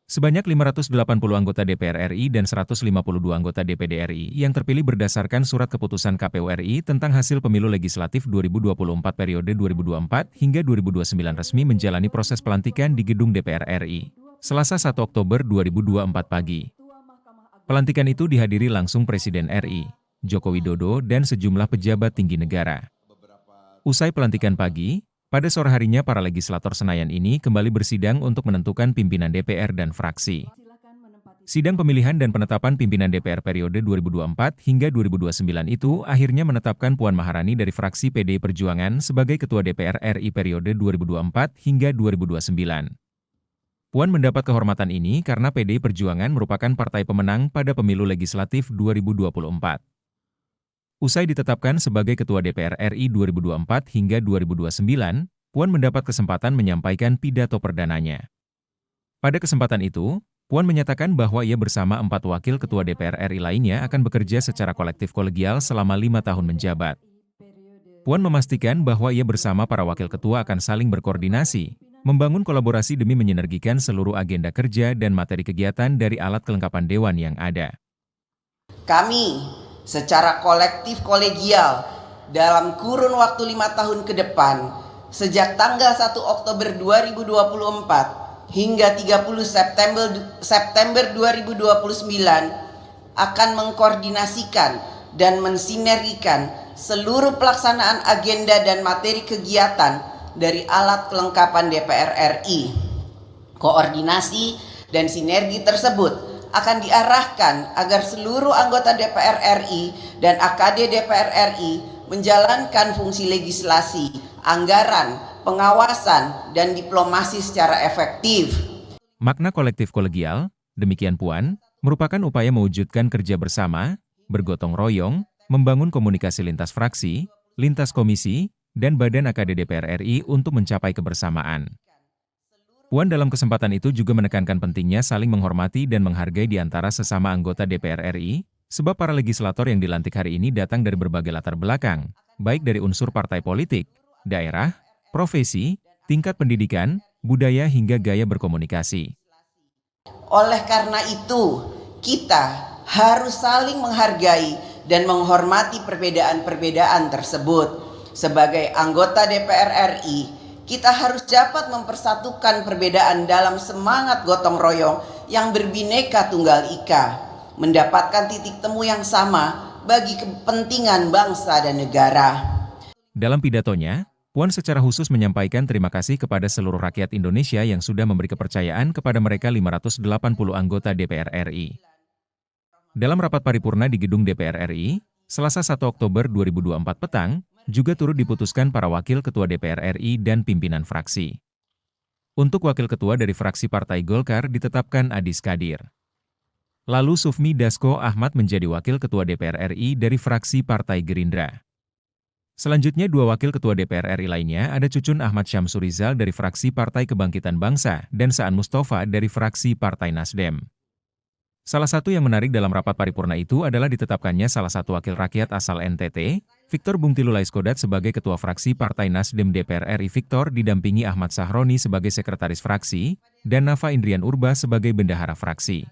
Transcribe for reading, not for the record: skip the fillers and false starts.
Sebanyak 580 anggota DPR RI dan 152 anggota DPD RI yang terpilih berdasarkan surat keputusan KPU RI tentang hasil pemilu legislatif 2024 periode 2024 hingga 2029 resmi menjalani proses pelantikan di gedung DPR RI, Selasa 1 Oktober 2024 pagi. Pelantikan itu dihadiri langsung Presiden RI, Joko Widodo dan sejumlah pejabat tinggi negara. Usai pelantikan pagi, pada sore harinya para legislator Senayan ini kembali bersidang untuk menentukan pimpinan DPR dan fraksi. Sidang pemilihan dan penetapan pimpinan DPR periode 2024 hingga 2029 itu akhirnya menetapkan Puan Maharani dari fraksi PDI Perjuangan sebagai Ketua DPR RI periode 2024 hingga 2029. Puan mendapat kehormatan ini karena PDI Perjuangan merupakan partai pemenang pada pemilu legislatif 2024. Usai ditetapkan sebagai Ketua DPR RI 2024 hingga 2029, Puan mendapat kesempatan menyampaikan pidato perdananya. Pada kesempatan itu, Puan menyatakan bahwa ia bersama 4 wakil Ketua DPR RI lainnya akan bekerja secara kolektif kolegial selama 5 tahun menjabat. Puan memastikan bahwa ia bersama para wakil ketua akan saling berkoordinasi, membangun kolaborasi demi menyinergikan seluruh agenda kerja dan materi kegiatan dari alat kelengkapan dewan yang ada. Kami secara kolektif kolegial dalam kurun waktu 5 tahun ke depan, sejak tanggal 1 Oktober 2024 hingga 30 September 2029 akan mengkoordinasikan dan mensinergikan seluruh pelaksanaan agenda dan materi kegiatan dari alat kelengkapan DPR RI. Koordinasi dan sinergi tersebut akan diarahkan agar seluruh anggota DPR RI dan AKD DPR RI menjalankan fungsi legislasi, anggaran, pengawasan, dan diplomasi secara efektif. Makna kolektif kolegial, demikian Puan, merupakan upaya mewujudkan kerja bersama, bergotong royong, membangun komunikasi lintas fraksi, lintas komisi, dan badan AKD DPR RI untuk mencapai kebersamaan. Puan dalam kesempatan itu juga menekankan pentingnya saling menghormati dan menghargai di antara sesama anggota DPR RI, sebab para legislator yang dilantik hari ini datang dari berbagai latar belakang, baik dari unsur partai politik, daerah, profesi, tingkat pendidikan, budaya hingga gaya berkomunikasi. Oleh karena itu, kita harus saling menghargai dan menghormati perbedaan-perbedaan tersebut. Sebagai anggota DPR RI, kita harus dapat mempersatukan perbedaan dalam semangat gotong royong yang berbineka tunggal ika, mendapatkan titik temu yang sama bagi kepentingan bangsa dan negara. Dalam pidatonya, Puan secara khusus menyampaikan terima kasih kepada seluruh rakyat Indonesia yang sudah memberi kepercayaan kepada mereka 580 anggota DPR RI. Dalam rapat paripurna di gedung DPR RI, Selasa 1 Oktober 2024 petang, juga turut diputuskan para wakil ketua DPR RI dan pimpinan fraksi. Untuk wakil ketua dari fraksi Partai Golkar ditetapkan Adis Kadir. Lalu Sufmi Dasko Ahmad menjadi wakil ketua DPR RI dari fraksi Partai Gerindra. Selanjutnya 2 wakil ketua DPR RI lainnya ada Cucun Ahmad Syamsurizal dari fraksi Partai Kebangkitan Bangsa dan Saan Mustafa dari fraksi Partai Nasdem. Salah satu yang menarik dalam rapat paripurna itu adalah ditetapkannya salah satu wakil rakyat asal NTT, Victor Bungtilu Laiskodat sebagai Ketua Fraksi Partai Nasdem DPR RI. Victor didampingi Ahmad Sahroni sebagai Sekretaris Fraksi, dan Nafa Indrian Urba sebagai Bendahara Fraksi.